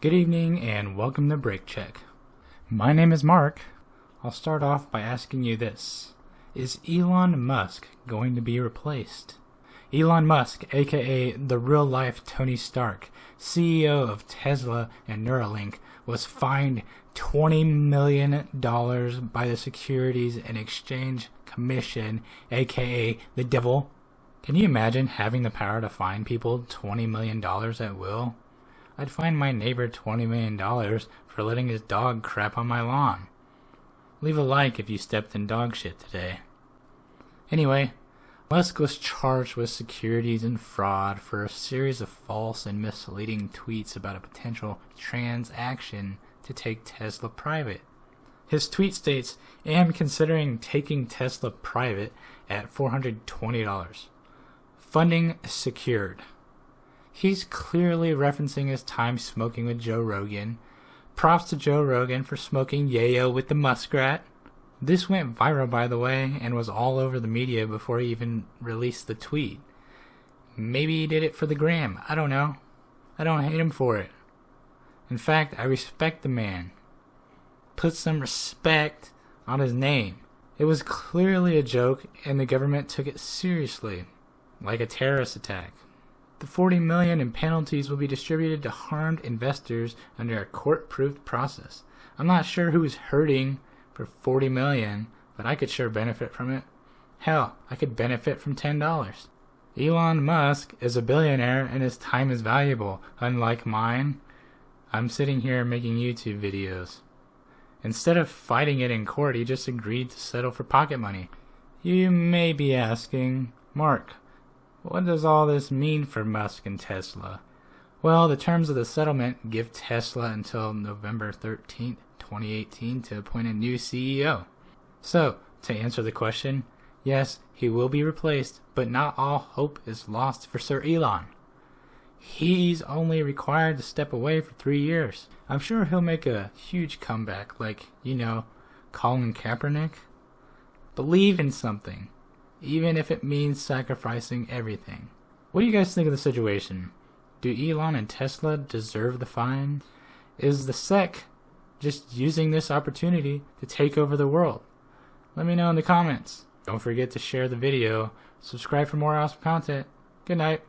Good evening and welcome to Break Check. My name is Mark. I'll start off by asking you this. Is Elon Musk going to be replaced? Elon Musk, aka the real-life Tony Stark, CEO of Tesla and Neuralink, was fined $20 million by the Securities and Exchange Commission, aka the devil. Can you imagine having the power to fine people $20 million at will? I'd fine my neighbor $20 million for letting his dog crap on my lawn. Leave a like if you stepped in dog shit today. Anyway, Musk was charged with securities and fraud for a series of false and misleading tweets about a potential transaction to take Tesla private. His tweet states, "Am considering taking Tesla private at $420. Funding secured." He's clearly referencing his time smoking with Joe Rogan. Props to Joe Rogan for smoking yayo with the muskrat. This went viral, by the way, and was all over the media before he even released the tweet. Maybe he did it for the gram. I don't know. I don't hate him for it. In fact, I respect the man. Put some respect on his name. It was clearly a joke, and the government took it seriously, like a terrorist attack. The $40 million in penalties will be distributed to harmed investors under a court-approved process. I'm not sure who is hurting for $40 million, but I could sure benefit from it. Hell, I could benefit from $10. Elon Musk is a billionaire and his time is valuable, unlike mine. I'm sitting here making YouTube videos. Instead of fighting it in court, he just agreed to settle for pocket money. You may be asking, Mark, what does all this mean for Musk and Tesla? Well, the terms of the settlement give Tesla until November 13th, 2018 to appoint a new CEO. So, to answer the question, yes, he will be replaced, but not all hope is lost for Sir Elon. He's only required to step away for 3 years. I'm sure he'll make a huge comeback, like, Colin Kaepernick. Believe in something, even if it means sacrificing everything. What do you guys think of the situation? Do Elon and Tesla deserve the fine? Is the SEC just using this opportunity to take over the world? Let me know in the comments. Don't forget to share the video. Subscribe for more awesome content. Good night.